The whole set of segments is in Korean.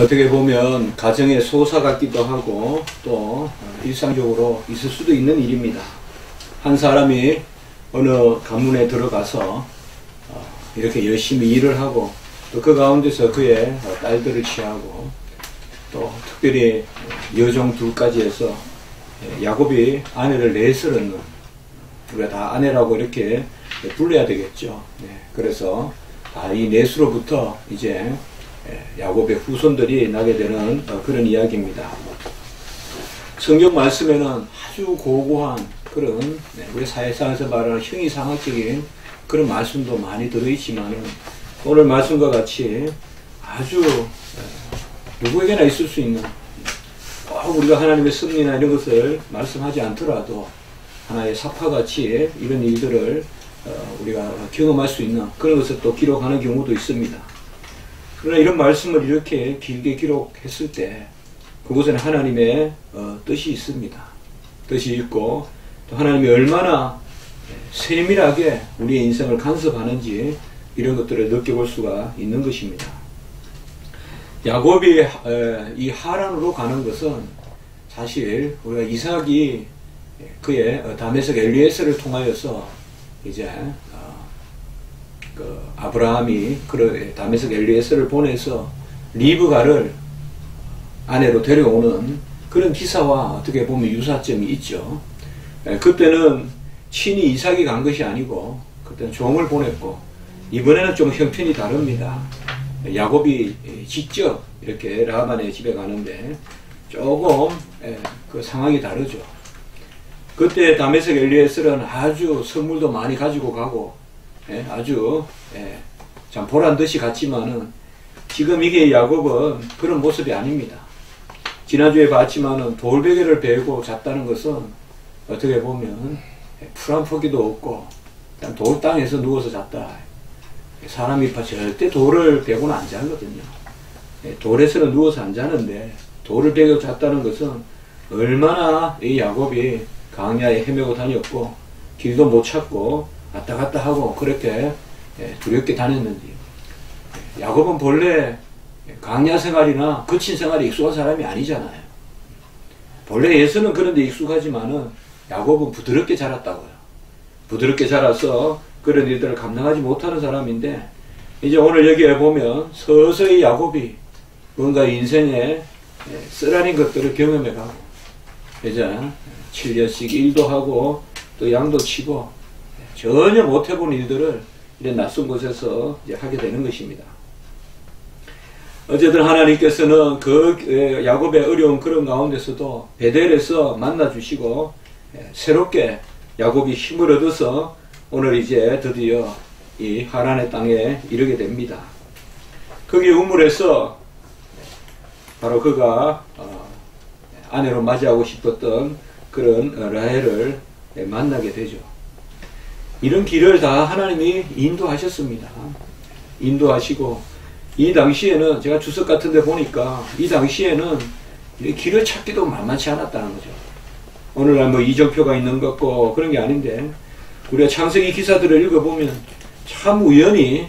어떻게 보면 가정의 소사 같기도 하고 또 일상적으로 있을 수도 있는 일입니다. 한 사람이 어느 가문에 들어가서 이렇게 열심히 일을 하고 또 그 가운데서 그의 딸들을 취하고 또 특별히 여종 둘까지 해서 야곱이 아내를 넷을 얻는, 우리가 다 아내라고 이렇게 불러야 되겠죠. 그래서 다 이 넷으로부터 이제 야곱의 후손들이 나게 되는 그런 이야기입니다. 성경 말씀에는 아주 고고한 그런 우리 사회상에서 말하는 형이상학적인 그런 말씀도 많이 들어있지만 오늘 말씀과 같이 아주 누구에게나 있을 수 있는, 우리가 하나님의 섭리나 이런 것을 말씀하지 않더라도 하나의 사파같이 이런 일들을 우리가 경험할 수 있는 그런 것을 또 기록하는 경우도 있습니다. 그러나 이런 말씀을 이렇게 길게 기록했을 때 그곳에는 하나님의 뜻이 있습니다. 뜻이 있고 또 하나님이 얼마나 세밀하게 우리의 인생을 간섭하는지 이런 것들을 느껴볼 수가 있는 것입니다. 야곱이 이 하란으로 가는 것은 사실 우리가 이삭이 그의 다메섹 엘리에셀을 통하여서 이제 아브라함이 다메섹 엘리에셀을 보내서 리브가를 아내로 데려오는 그런 기사와 어떻게 보면 유사점이 있죠. 그때는 친히 이삭이 간 것이 아니고 그때는 종을 보냈고, 이번에는 좀 형편이 다릅니다. 야곱이 직접 이렇게 라반의 집에 가는데 조금 그 상황이 다르죠. 그때 다메섹 엘리에셀은 아주 선물도 많이 가지고 가고 아주 참 보란듯이 갔지만은 지금 이게 야곱은 그런 모습이 아닙니다. 지난주에 봤지만은 돌베개를 베고 잤다는 것은 어떻게 보면 풀 한 포기도 없고 그냥 돌 땅에서 누워서 잤다. 사람이 절대 돌을 베고는 안 자거든요. 돌에서는 누워서 안 자는데 돌을 베고 잤다는 것은 얼마나 이 야곱이 광야에 헤매고 다녔고 길도 못 찾고 왔다 갔다 하고 그렇게 두렵게 다녔는지. 야곱은 본래 광야 생활이나 거친 생활에 익숙한 사람이 아니잖아요. 본래 예수는 그런데 익숙하지만은 야곱은 부드럽게 자랐다고요. 부드럽게 자라서 그런 일들을 감당하지 못하는 사람인데, 이제 오늘 여기에 보면 서서히 야곱이 뭔가 인생에 쓰라린 것들을 경험해 가고 이제 7년씩 일도 하고 또 양도 치고 전혀 못 해본 일들을 이런 낯선 곳에서 이제 하게 되는 것입니다. 어쨌든 하나님께서는 그 야곱의 어려운 그런 가운데서도 베델에서 만나주시고 새롭게 야곱이 힘을 얻어서 오늘 이제 드디어 이 하란의 땅에 이르게 됩니다. 거기 우물에서 바로 그가 아내로 맞이하고 싶었던 그런 라헬을 만나게 되죠. 이런 길을 다 하나님이 인도하셨습니다. 인도하시고 이 당시에는 제가 주석 같은 데 보니까 이 당시에는 길을 찾기도 만만치 않았다는 거죠. 오늘날 뭐 이정표가 있는 것 같고 그런 게 아닌데, 우리가 창세기 기사들을 읽어보면 참 우연히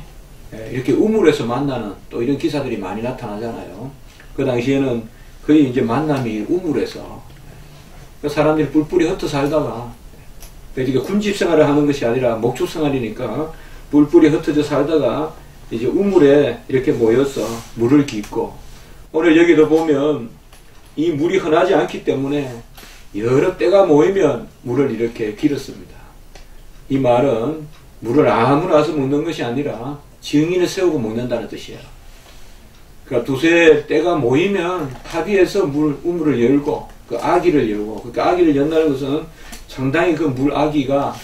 이렇게 우물에서 만나는 또 이런 기사들이 많이 나타나잖아요. 그 당시에는 거의 이제 만남이 우물에서 사람들이 뿔뿔이 흩어 살다가 이게 군집 생활을 하는 것이 아니라 목축 생활이니까 뿔뿔이 흩어져 살다가 이제 우물에 이렇게 모여서 물을 깃고, 오늘 여기도 보면 이 물이 흔하지 않기 때문에 여러 때가 모이면 물을 이렇게 길었습니다. 이 말은 물을 아무나 와서 먹는 것이 아니라 증인을 세우고 먹는다는 뜻이에요. 그러니까 두세 때가 모이면 합의해서 우물을 열고 그 아기를 열고, 그러니까 아기를 연다는 것은 상당히 그 물 아기가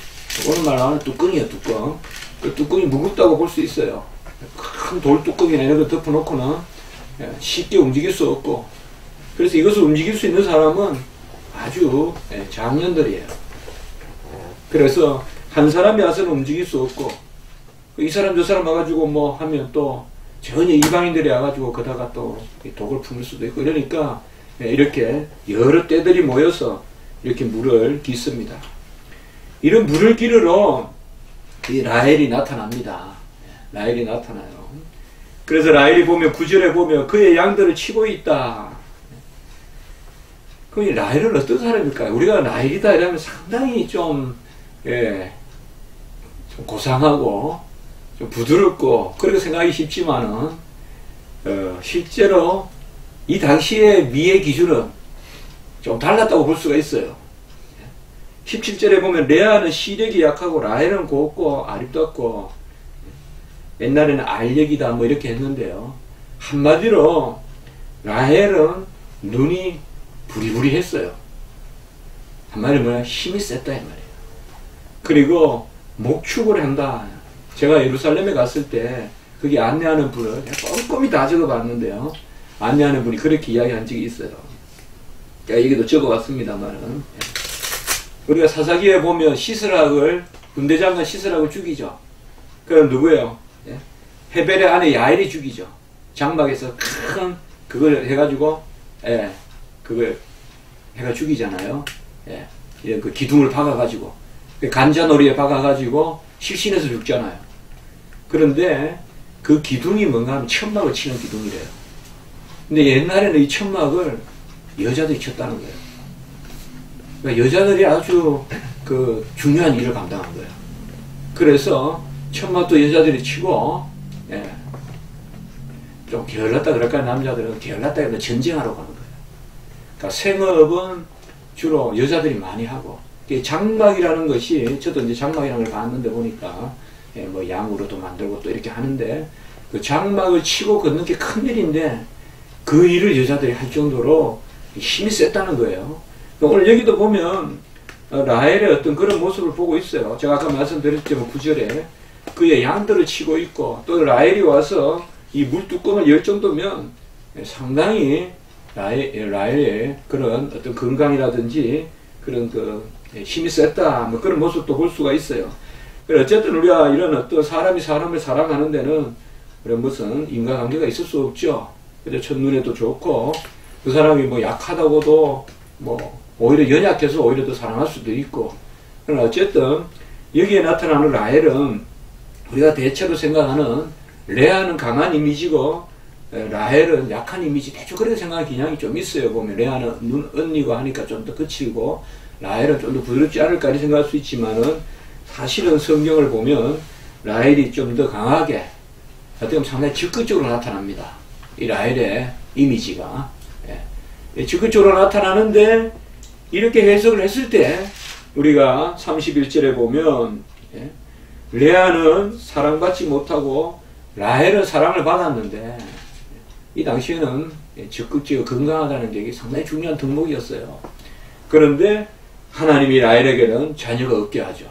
오늘 말하는 뚜껑이에요. 뚜껑. 그 뚜껑이 무겁다고 볼 수 있어요. 큰 돌 뚜껑이나 이런 거 덮어놓고는 쉽게 움직일 수 없고, 그래서 이것을 움직일 수 있는 사람은 아주 장년들이에요. 그래서 한 사람이 와서는 움직일 수 없고, 이 사람 저 사람 와가지고 뭐 하면 또 전혀 이방인들이 와가지고 거다가 또 독을 품을 수도 있고 이러니까 이렇게 여러 떼들이 모여서 이렇게 물을 깃습니다. 이런 물을 기르러 이 라헬이 나타납니다. 라헬이 나타나요. 그래서 라헬이 보면 9절에 보면 그의 양들을 치고 있다. 그럼 이 라헬은 어떤 사람일까요? 우리가 라헬이다 이러면 상당히 좀 고상하고 좀 부드럽고 그렇게 생각하기 쉽지만은 실제로 이 당시의 미의 기준은 좀 달랐다고 볼 수가 있어요. 17절에 보면 레아는 시력이 약하고 라헬은 곱고 아름답고 옛날에는 알력이다 뭐 이렇게 했는데요. 한마디로 라헬은 눈이 부리부리했어요. 한마디로 뭐야? 힘이 셌다 이 말이에요. 그리고 목축을 한다. 제가 예루살렘에 갔을 때 거기 안내하는 분을 꼼꼼히 다 적어봤는데요. 안내하는 분이 그렇게 이야기한 적이 있어요. 제가 여기도 적어봤습니다만은 우리가 사사기에 보면 시스락을 군대장관 시스락을 죽이죠. 그럼 누구예요? 헤벨의 아내 야엘이 죽이죠. 장막에서 큰 그걸 해가지고 그걸 해가 죽이잖아요. 그 기둥을 박아가지고 간자놀이에 박아가지고 실신해서 죽잖아요. 그런데 그 기둥이 뭔가 하면 천막을 치는 기둥이래요. 근데 옛날에는 이 천막을 여자들이 쳤다는 거예요. 그러니까 여자들이 아주 그 중요한 일을 감당한 거예요. 그래서 천막도 여자들이 치고 좀 게을렀다 그럴까요? 남자들은 게을렀다 해서 전쟁하러 가는 거예요. 그러니까 생업은 주로 여자들이 많이 하고 장막이라는 것이 저도 이제 장막이라는 걸 봤는데 보니까 뭐 양으로도 만들고 또 이렇게 하는데 그 장막을 치고 걷는 게 큰 일인데 그 일을 여자들이 할 정도로 힘이 셌다는 거예요. 오늘 여기도 보면 라헬의 어떤 그런 모습을 보고 있어요. 제가 아까 말씀드렸지만 9절에 그의 양들을 치고 있고 또 라헬이 와서 이 물뚜껑을 열 정도면 상당히 라헬의 그런 어떤 건강이라든지 그런 그 힘이 셌다 뭐 그런 모습도 볼 수가 있어요. 어쨌든 우리가 이런 어떤 사람이 사람을 사랑하는 데는 그런 무슨 인과관계가 있을 수 없죠. 그래서 첫눈에도 좋고 그 사람이 뭐 약하다고도 뭐 오히려 연약해서 오히려 더 사랑할 수도 있고. 그러나 어쨌든 여기에 나타나는 라헬은 우리가 대체로 생각하는 레아는 강한 이미지고 라헬은 약한 이미지 대충 그렇게 생각하는 경향이 좀 있어요. 보면 레아는 눈 언니고 하니까 좀 더 거칠고 라헬은 좀 더 부드럽지 않을까 이렇게 생각할 수 있지만은 사실은 성경을 보면 라헬이 좀 더 강하게 어떻게 보면 상당히 적극적으로 나타납니다. 이 라헬의 이미지가 적극적으로 나타나는데 이렇게 해석을 했을 때 우리가 31절에 보면 레아는 사랑받지 못하고 라헬은 사랑을 받았는데 이 당시에는 적극적이고 건강하다는 게 상당히 중요한 덕목이었어요. 그런데 하나님이 라헬에게는 자녀가 없게 하죠.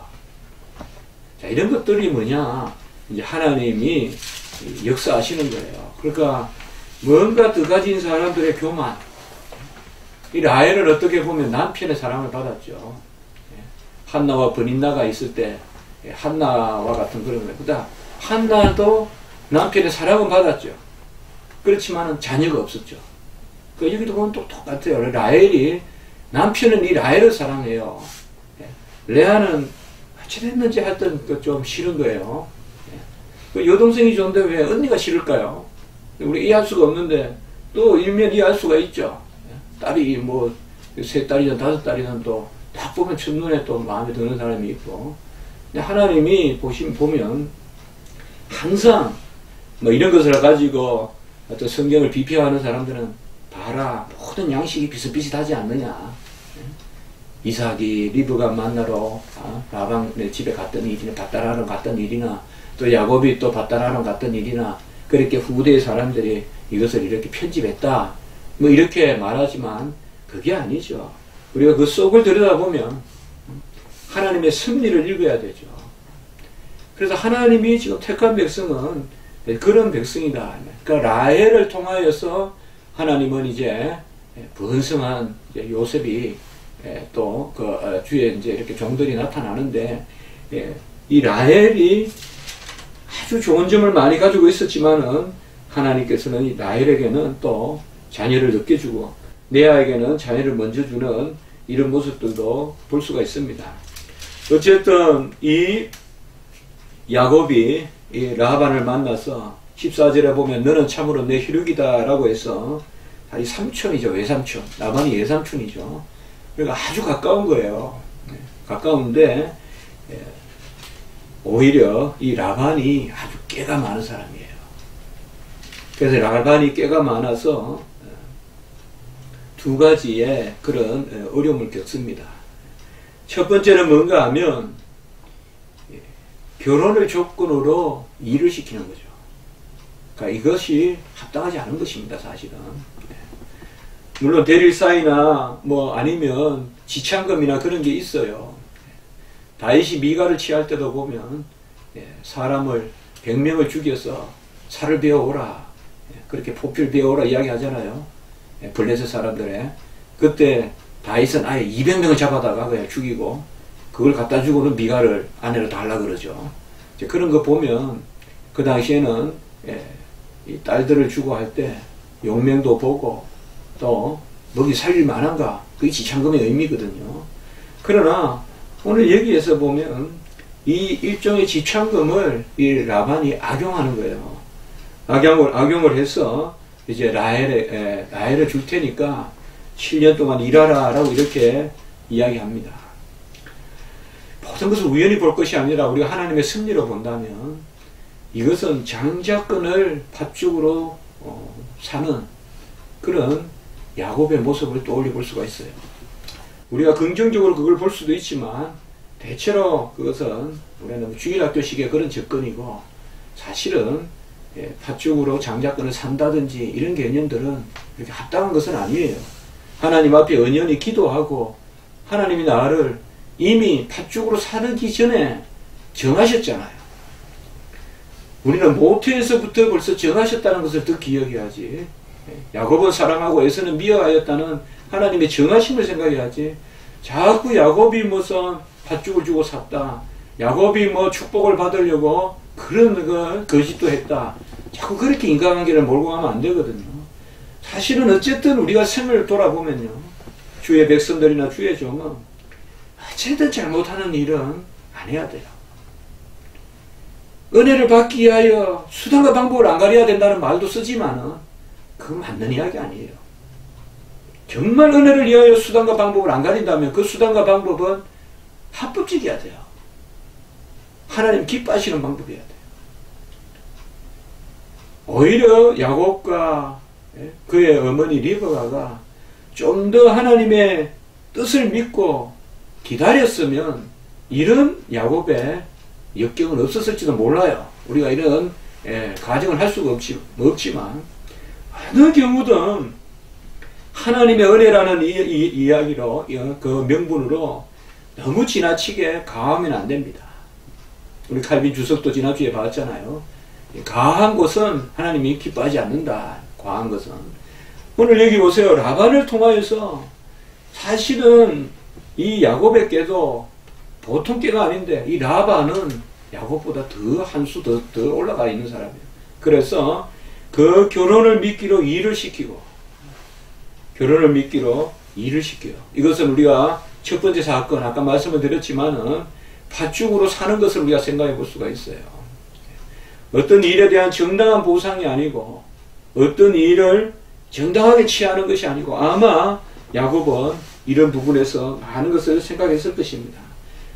자, 이런 것들이 뭐냐? 이제 하나님이 역사하시는 거예요. 그러니까 뭔가 더 가진 사람들의 교만. 이 라헬은 어떻게 보면 남편의 사랑을 받았죠. 한나와 버닌나가 있을 때 한나와 같은 그런 거예요. 그다음 한나도 남편의 사랑은 받았죠. 그렇지만은 자녀가 없었죠. 여기도 보면 또 똑같아요. 라헬이 남편은 이 라헬을 사랑해요. 레아는 어찌됐는지 하여튼 좀 싫은 거예요. 여동생이 좋은데 왜 언니가 싫을까요? 우리 이해할 수가 없는데 또 일면 이해할 수가 있죠. 딸이 뭐 세 딸이든 다섯 딸이든 또 딱 보면 첫눈에 또 마음에 드는 사람이 있고. 근데 하나님이 보면 항상 뭐 이런 것을 가지고 어떤 성경을 비평하는 사람들은 봐라 모든 양식이 비슷비슷하지 않느냐. 이삭이 리브가 만나러 라방네 집에 갔던 일이나 밧다라람 갔던 일이나 또 야곱이 또 밧다라람 갔던 일이나 그렇게 후대의 사람들이 이것을 이렇게 편집했다 뭐 이렇게 말하지만 그게 아니죠. 우리가 그 속을 들여다보면 하나님의 섭리를 읽어야 되죠. 그래서 하나님이 지금 택한 백성은 그런 백성이다. 그러니까 라헬을 통하여서 하나님은 이제 번성한 이제 요셉이 또 그 주에 이제 이렇게 종들이 나타나는데 이 라헬이 아주 좋은 점을 많이 가지고 있었지만은 하나님께서는 이 라헬에게는 또 자녀를 늦게 주고 레아에게는 자녀를 먼저 주는 이런 모습들도 볼 수가 있습니다. 어쨌든 이 야곱이 이 라반을 만나서 14절에 보면 너는 참으로 내 혈육이다 라고 해서 이 삼촌이죠. 외삼촌. 라반이 외삼촌이죠. 그러니까 아주 가까운 거예요. 가까운데 오히려 이 라반이 아주 깨가 많은 사람이에요. 그래서 라반이 깨가 많아서 두 가지의 그런 어려움을 겪습니다. 첫 번째는 뭔가 하면 결혼을 조건으로 일을 시키는 거죠. 그러니까 이것이 합당하지 않은 것입니다, 사실은. 물론 대릴사이나 뭐 아니면 지참금이나 그런 게 있어요. 다윗이 미가를 취할 때도 보면 사람을 100명을 죽여서 살을 베어오라, 그렇게 포피를 베어오라 이야기 하잖아요. 블레셋 사람들의. 그때 다윗은 아예 200명을 잡아다가 그냥 죽이고 그걸 갖다 주고는 미가를 아내로 달라 그러죠. 그런 거 보면 그 당시에는 이 딸들을 주고 할 때 용명도 보고 또 먹이 살릴 만한가, 그게 지참금의 의미거든요. 그러나 오늘 여기에서 보면 이 일종의 지참금을 이 라반이 악용하는 거예요. 악용을 해서 이제 라헬을 줄 테니까 7년 동안 일하라 라고 이렇게 이야기합니다. 모든 것을 우연히 볼 것이 아니라 우리가 하나님의 섭리로 본다면 이것은 장자권을 팥죽으로 사는 그런 야곱의 모습을 떠올려 볼 수가 있어요. 우리가 긍정적으로 그걸 볼 수도 있지만 대체로 그것은 우리는 주일학교식의 그런 접근이고, 사실은 팥죽으로 장자권을 산다든지 이런 개념들은 그렇게 합당한 것은 아니에요. 하나님 앞에 언연히 기도하고 하나님이 나를 이미 팥죽으로 사르기 전에 정하셨잖아요. 우리는 모태에서부터 벌써 정하셨다는 것을 더 기억해야지. 야곱은 사랑하고 에서는 미워하였다는 하나님의 정하심을 생각해야지. 자꾸 야곱이 무슨 팥죽을 주고 샀다, 야곱이 뭐 축복을 받으려고 그런 거 거짓도 했다, 자꾸 그렇게 인간관계를 몰고 가면 안 되거든요. 사실은 어쨌든 우리가 생을 돌아보면요, 주의 백성들이나 주의 종은 어쨌든 잘못하는 일은 안 해야 돼요. 은혜를 받기 위하여 수단과 방법을 안 가려야 된다는 말도 쓰지만은 그건 맞는 이야기 아니에요. 정말 은혜를 위하여 수단과 방법을 안 가린다면 그 수단과 방법은 합법적이어야 돼요. 하나님 기뻐하시는 방법이어야 돼요. 오히려 야곱과 그의 어머니 리브가가 좀 더 하나님의 뜻을 믿고 기다렸으면 이런 야곱의 역경은 없었을지도 몰라요. 우리가 이런 가정을 할 수가 없지만 어느 경우든 하나님의 은혜라는 이야기로 그 명분으로 너무 지나치게 가하면 안 됩니다. 우리 칼빈 주석도 지난주에 봤잖아요. 가한 것은 하나님이 기뻐하지 않는다. 과한 것은. 오늘 여기 보세요. 라반을 통하여서 사실은 이 야곱의 깨도 보통 깨가 아닌데 이 라반은 야곱보다 더 한 수 더 올라가 있는 사람이에요. 그래서 그 결혼을 미끼로 일을 시키고, 결혼을 미끼로 일을 시켜요. 이것은 우리가 첫 번째 사건, 아까 말씀을 드렸지만은 팥죽으로 사는 것을 우리가 생각해 볼 수가 있어요. 어떤 일에 대한 정당한 보상이 아니고, 어떤 일을 정당하게 취하는 것이 아니고, 아마 야곱은 이런 부분에서 많은 것을 생각했을 것입니다.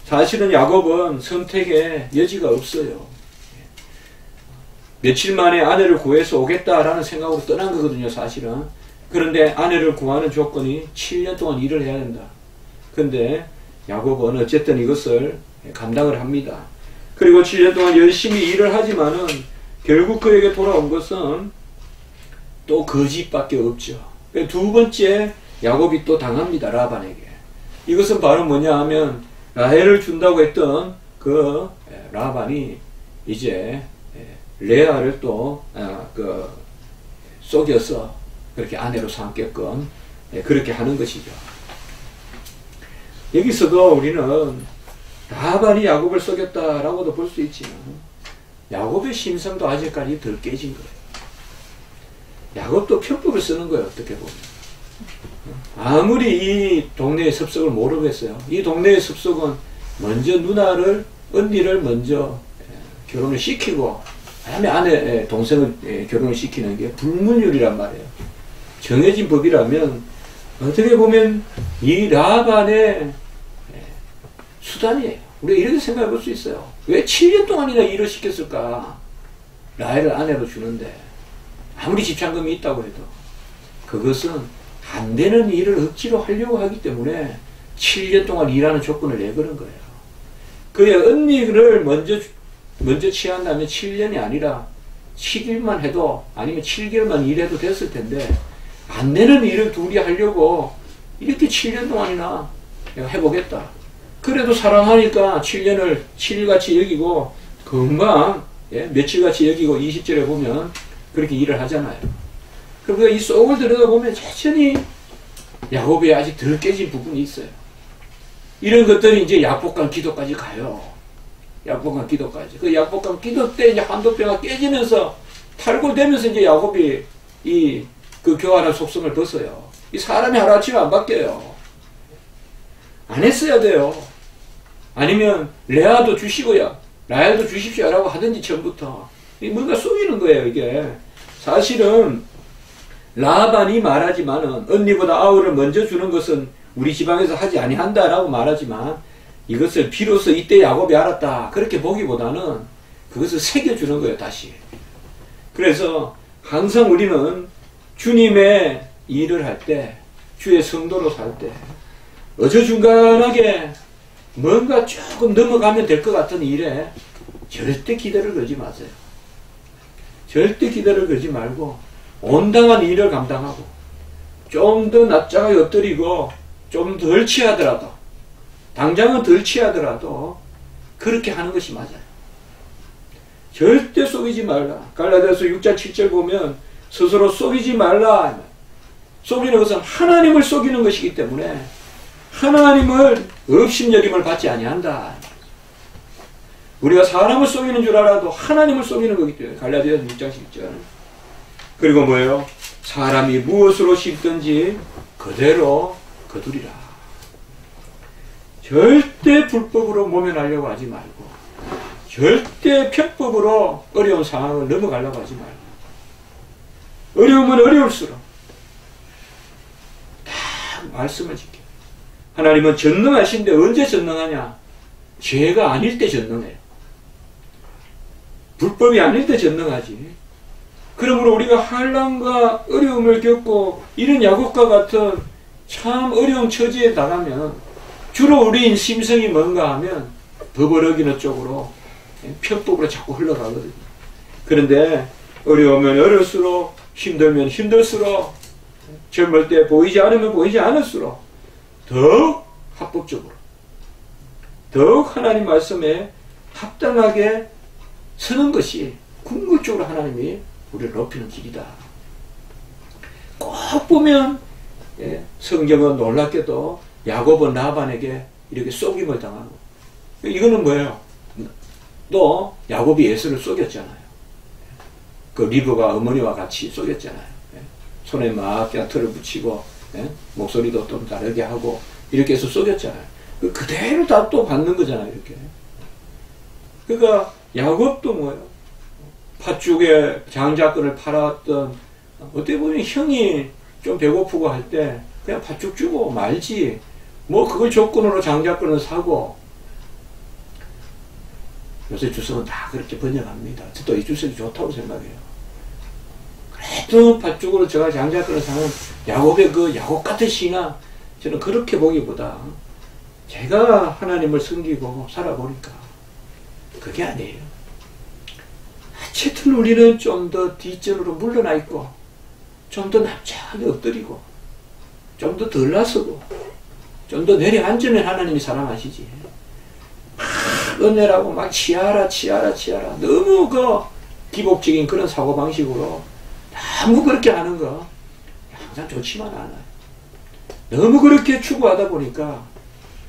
사실은 야곱은 선택의 여지가 없어요. 며칠 만에 아내를 구해서 오겠다라는 생각으로 떠난 거거든요, 사실은. 그런데 아내를 구하는 조건이 7년 동안 일을 해야 된다. 그런데 야곱은 어쨌든 이것을 감당을 합니다. 그리고 7년 동안 열심히 일을 하지만은 결국 그에게 돌아온 것은 또 거짓밖에 없죠. 두 번째 야곱이 또 당합니다, 라반에게. 이것은 바로 뭐냐 하면 라헬을 준다고 했던 그 라반이 이제 레아를 또 속여서 그렇게 아내로 삼게끔 그렇게 하는 것이죠. 여기서도 우리는 라반이 야곱을 속였다라고도 볼 수 있지만 야곱의 심성도 아직까지 덜 깨진 거예요. 야곱도 편법을 쓰는 거예요, 어떻게 보면. 아무리 이 동네의 습속을 모르겠어요. 이 동네의 습속은 먼저 누나를, 언니를 먼저 결혼을 시키고 다음에 아내, 동생을 결혼을 시키는 게 불문율이란 말이에요. 정해진 법이라면 어떻게 보면 이 라반의 수단이에요. 우리가 이렇게 생각해 볼 수 있어요. 왜 7년 동안이나 일을 시켰을까? 라헬을 아내로 주는데 아무리 집착금이 있다고 해도 그것은 안 되는 일을 억지로 하려고 하기 때문에 7년 동안 일하는 조건을 내걸은 거예요. 그의 언니를 먼저 취한다면 7년이 아니라 7일만 해도, 아니면 7개월만 일해도 됐을 텐데 안 되는 일을 둘이 하려고 이렇게 7년 동안이나 내가 해보겠다. 그래도 사랑하니까 7년을 7일같이 여기고 금방 며칠같이 여기고 20절에 보면 그렇게 일을 하잖아요. 그러니까 이 속을 들여다보면 여전히 야곱이 아직 덜 깨진 부분이 있어요. 이런 것들이 이제 약복강 기도까지 가요. 약복강 기도까지. 그 약복강 기도 때 이제 한도뼈가 깨지면서 탈골되면서 이제 야곱이 그 교활한 속성을 벗어요. 이 사람이 하루아침에 안 바뀌어요. 안 했어야 돼요. 아니면 레아도 주시고요, 라헬도 주십시오라고 하든지 처음부터. 뭔가 속이는 거예요, 이게. 사실은 라반이 말하지만은 언니보다 아우를 먼저 주는 것은 우리 지방에서 하지 아니한다라고 말하지만 이것을 비로소 이때 야곱이 알았다 그렇게 보기보다는 그것을 새겨주는 거예요, 다시. 그래서 항상 우리는 주님의 일을 할 때, 주의 성도로 살 때 어저중간하게 뭔가 조금 넘어가면 될 것 같은 일에 절대 기대를 걸지 마세요. 절대 기대를 걸지 말고 온당한 일을 감당하고 좀 더 납작하게 엎드리고 좀 덜 취하더라도, 당장은 덜 취하더라도 그렇게 하는 것이 맞아요. 절대 속이지 말라. 갈라디아서 6장 7절 보면 스스로 속이지 말라. 속이는 것은 하나님을 속이는 것이기 때문에 하나님을 업신여김을 받지 아니한다. 우리가 사람을 속이는 줄 알아도 하나님을 속이는 거기 때문에. 갈라디아서 6장 10절. 그리고 뭐예요? 사람이 무엇으로 심든지 그대로 거두리라. 절대 불법으로 모면하려고 하지 말고, 절대 편법으로 어려운 상황을 넘어가려고 하지 말고, 어려우면 어려울수록 다 말씀을 지켜. 하나님은 전능하신데 언제 전능하냐? 죄가 아닐 때 전능해요. 불법이 아닐 때 전능하지. 그러므로 우리가 환난과 어려움을 겪고 이런 야곱과 같은 참 어려운 처지에 나가면 주로 우리인 심성이 뭔가 하면 법을 어기는 쪽으로, 편법으로 자꾸 흘러가거든요. 그런데 어려우면 어려울수록, 힘들면 힘들수록, 젊을 때 보이지 않으면 보이지 않을수록 더욱 합법적으로, 더욱 하나님 말씀에 합당하게 서는 것이 궁극적으로 하나님이 우리를 높이는 길이다. 꼭 보면 성경은 놀랍게도 야곱은 라반에게 이렇게 속임을 당하고, 이거는 뭐예요? 또 야곱이 에서를 속였잖아요. 그 리브가 어머니와 같이 속였잖아요. 손에 막 털을 붙이고 목소리도 좀 다르게 하고 이렇게 해서 속였잖아요. 그대로 다 또 받는 거잖아요, 이렇게. 그러니까 야곱도 뭐예요? 팥죽에 장자권을 팔았던, 어떻게 보면 형이 좀 배고프고 할 때 그냥 팥죽 주고 말지, 뭐 그걸 조건으로 장자권을 사고. 요새 주석은 다 그렇게 번역합니다. 저도 이 주석이 좋다고 생각해요. 그래도 팥죽으로 제가 장자권을 사는 야곱의 그 야곱 같은 신앙, 저는 그렇게 보기보다 제가 하나님을 섬기고 살아보니까 그게 아니에요. 어쨌든 우리는 좀 더 뒷전으로 물러나 있고, 좀 더 납작하게 엎드리고, 좀 더 덜 나서고, 좀 더 내려앉으면 하나님이 사랑하시지. 막 은혜라고 막 치아라 너무 그 기복적인 그런 사고방식으로 너무 그렇게 하는 거 항상 좋지만 않아요. 너무 그렇게 추구하다 보니까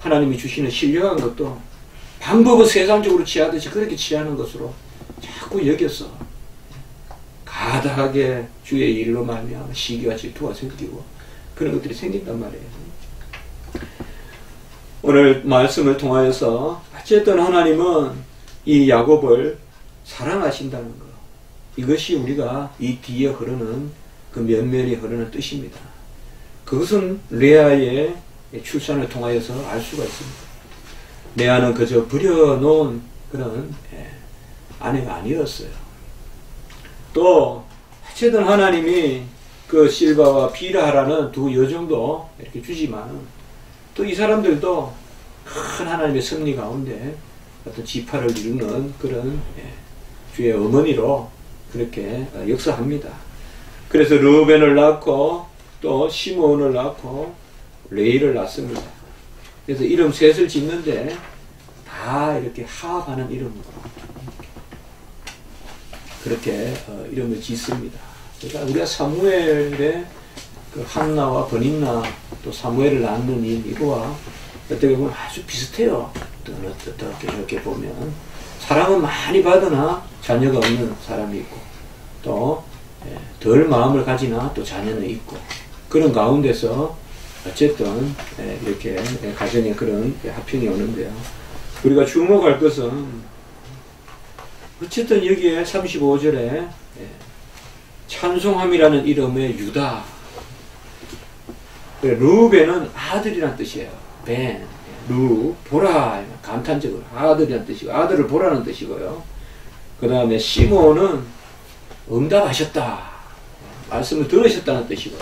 하나님이 주시는 신령한 것도 방법은 세상적으로 취하듯이 그렇게 취하는 것으로 자꾸 여겨서 가다하게 주의 일로 말미암아 시기와 질투가 생기고 그런 것들이 생긴단 말이에요. 오늘 말씀을 통하여서 어쨌든 하나님은 이 야곱을 사랑하신다는 거, 이것이 우리가 이 뒤에 흐르는 그 면면이 흐르는 뜻입니다. 그것은 레아의 출산을 통하여서 알 수가 있습니다. 레아는 그저 버려놓은 그런 아내가 아니었어요. 또 어쨌든 하나님이 그 실바와 비라하라는 두 여종도 이렇게 주지만 또 이 사람들도 큰 하나님의 섭리 가운데 어떤 지파를 이루는 그런 주의 어머니로 그렇게 역사합니다. 그래서 르우벤을 낳고 또 시므온을 낳고 레이를 낳습니다. 그래서 이름 셋을 짓는데 다 이렇게 화합하는 이름으로 그렇게 이름을 짓습니다. 그러니까 우리가 사무엘의 그 한나와 버닌나 또 사무엘을 낳는 이거와 어떻게 보면 아주 비슷해요. 어떻게 이렇게 보면 사랑은 많이 받으나 자녀가 없는 사람이 있고 또 덜 마음을 가지나 또 자녀는 있고 그런 가운데서 어쨌든 이렇게 가정에 그런 합평이 오는데요. 우리가 주목할 것은 어쨌든 여기에 35절에 찬송함이라는 이름의 유다. 루벤은 아들이란 뜻이에요. 벤, 루, 보라, 감탄적으로 아들이란 뜻이고 아들을 보라는 뜻이고요. 그 다음에 시므온은 응답하셨다. 말씀을 들으셨다는 뜻이고요.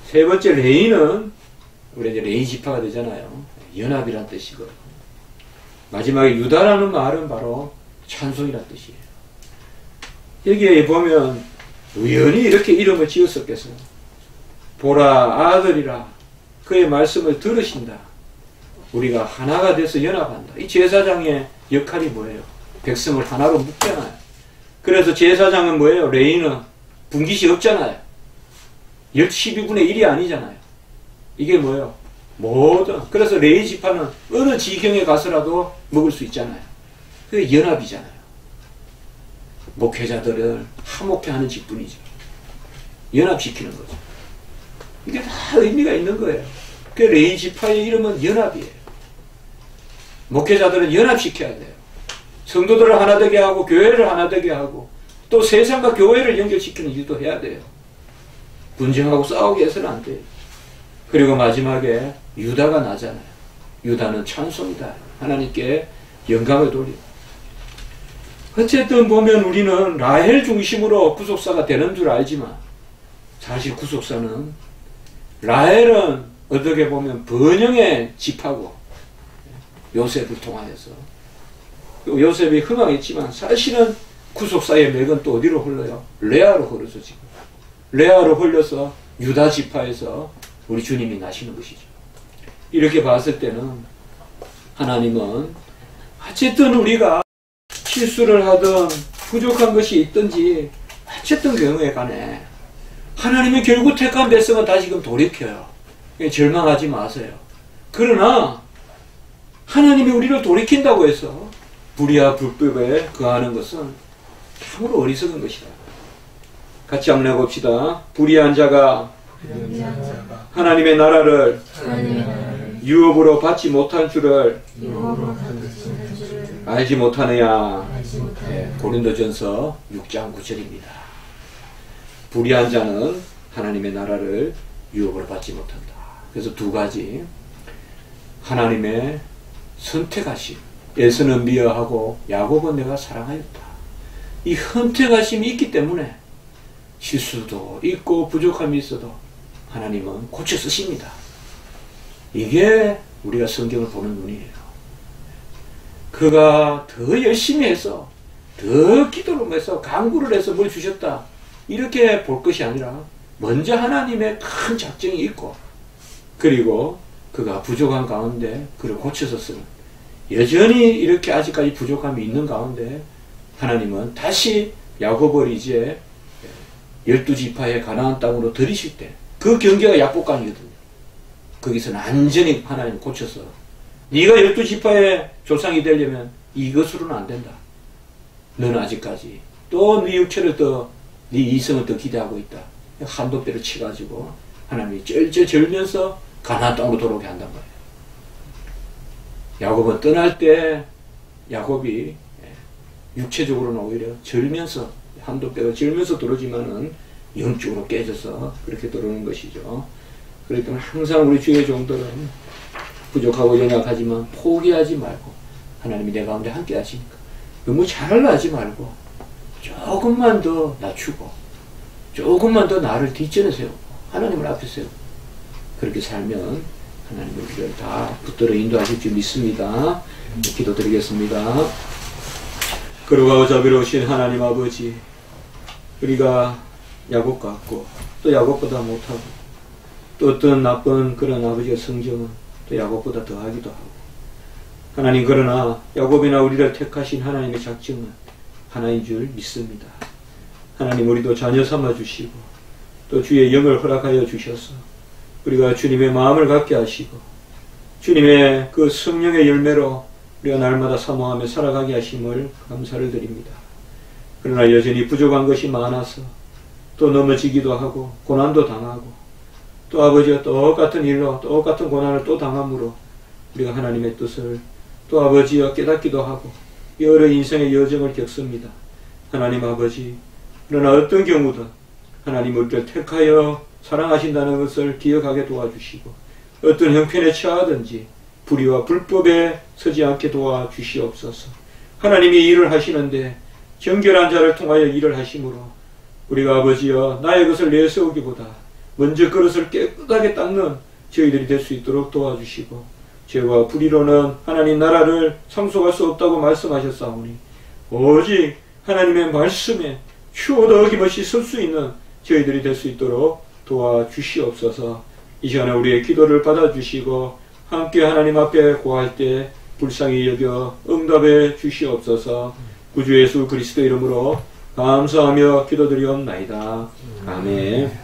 세 번째 레이는 우리 이제 레이 지파가 되잖아요. 연합이란 뜻이고요. 마지막에 유다라는 말은 바로 찬송이란 뜻이에요. 여기에 보면 우연히 이렇게 이름을 지었었겠어요. 보라 아들이라 그의 말씀을 들으신다. 우리가 하나가 돼서 연합한다. 이 제사장의 역할이 뭐예요? 백성을 하나로 묶잖아요. 그래서 제사장은 뭐예요? 레이는 분깃이 없잖아요. 12분의 1이 아니잖아요. 이게 뭐예요? 모든 그래서 레이 지파는 어느 지경에 가서라도 먹을 수 있잖아요. 그게 연합이잖아요. 목회자들을 화목해하는 직분이죠. 연합시키는 거죠. 이게 다 의미가 있는 거예요. 그 레이 지파의 이름은 연합이에요. 목회자들은 연합시켜야 돼요. 성도들을 하나 되게 하고 교회를 하나 되게 하고 또 세상과 교회를 연결시키는 일도 해야 돼요. 분쟁하고 싸우게 해서는 안 돼요. 그리고 마지막에 유다가 나잖아요. 유다는 찬송이다. 하나님께 영광을 돌리고. 어쨌든 보면 우리는 라헬 중심으로 구속사가 되는 줄 알지만 사실 구속사는 라헬은 어떻게 보면 번영의 지파고 요셉을 통하여서 요셉이 흥황했지만 사실은 구속사의 맥은 또 어디로 흘러요? 레아로 흐르죠. 지금 레아로 흘려서 유다 지파에서 우리 주님이 나시는 것이죠. 이렇게 봤을 때는 하나님은 어쨌든 우리가 실수를 하든 부족한 것이 있든지 어쨌든 경우에 간에 하나님이 결국 택한 백성은 다시금 돌이켜요. 절망하지 마세요. 그러나 하나님이 우리를 돌이킨다고 해서 불의와 불법에 거하는 것은 참으로 어리석은 것이다. 같이 한번 해봅시다. 불의한 자가 하나님의 나라를 유업으로 받지 못한 줄을 알지 못하느냐. 고린도전서 6장 9절입니다. 불의한 자는 하나님의 나라를 유업으로 받지 못한다. 그래서 두 가지. 하나님의 선택하심. 에서는 미워하고 야곱은 내가 사랑하였다. 이 선택하심이 있기 때문에 실수도 있고 부족함이 있어도 하나님은 고쳐 쓰십니다. 이게 우리가 성경을 보는 눈이에요. 그가 더 열심히 해서 더 기도를 해서 간구를 해서 뭘 주셨다. 이렇게 볼 것이 아니라 먼저 하나님의 큰 작정이 있고 그리고 그가 부족한 가운데 그를 고쳐서 쓰는 여전히 이렇게 아직까지 부족함이 있는 가운데 하나님은 다시 야곱을 이제 12지파의 가나안 땅으로 들이실 때 그 경계가 약복강이거든요. 거기서 완전히 하나님 고쳐서 네가 12지파의 조상이 되려면 이것으로는 안 된다. 너는 아직까지 또 네 육체를 더 네 이성을 더 기대하고 있다. 한도뼈를 치가지고 하나님이 쩔쩔 절면서 가나안 땅으로 돌아오게 한단 말이에요. 야곱은 떠날 때 야곱이 육체적으로는 오히려 절면서 한도 빼고 절면서 들어오지만은 영적으로 깨져서 그렇게 들어오는 것이죠. 그렇기 때문에 항상 우리 주의 종들은 부족하고 연약하지만 포기하지 말고 하나님이 내 가운데 함께 하시니까 너무 잘하려 하지 말고 조금만 더 낮추고 조금만 더 나를 뒷전에 세우고 하나님을 앞에 세우고 그렇게 살면 하나님은 우리를 다 붙들어 인도하실 줄 믿습니다. 기도드리겠습니다. 그러고 자비로우신 하나님 아버지, 우리가 야곱 같고 또 야곱보다 못하고 또 어떤 나쁜 그런 아버지의 성정은 또 야곱보다 더하기도 하고 하나님, 그러나 야곱이나 우리를 택하신 하나님의 작정은 하나인 줄 믿습니다. 하나님, 우리도 자녀 삼아 주시고 또 주의 영을 허락하여 주셔서 우리가 주님의 마음을 갖게 하시고 주님의 그 성령의 열매로 우리가 날마다 사모하며 살아가게 하심을 감사를 드립니다. 그러나 여전히 부족한 것이 많아서 또 넘어지기도 하고 고난도 당하고 또 아버지와 똑같은 일로 똑같은 고난을 또 당함으로 우리가 하나님의 뜻을 또 아버지와 깨닫기도 하고 여러 인생의 여정을 겪습니다. 하나님 아버지, 그러나 어떤 경우든 하나님 우리를 택하여 사랑하신다는 것을 기억하게 도와주시고 어떤 형편에 처하든지 불의와 불법에 서지 않게 도와주시옵소서. 하나님이 일을 하시는데 정결한 자를 통하여 일을 하심으로 우리가 아버지여 나의 것을 내세우기보다 먼저 그릇을 깨끗하게 닦는 저희들이 될 수 있도록 도와주시고 죄와 불의로는 하나님 나라를 상속할 수 없다고 말씀하셨사오니 오직 하나님의 말씀에 추호도 어김없이 설 수 있는 저희들이 될 수 있도록 도와주시옵소서. 이 시간에 우리의 기도를 받아주시고 함께 하나님 앞에 고할 때 불쌍히 여겨 응답해 주시옵소서. 구주 예수 그리스도 이름으로 감사하며 기도드리옵나이다. 아멘.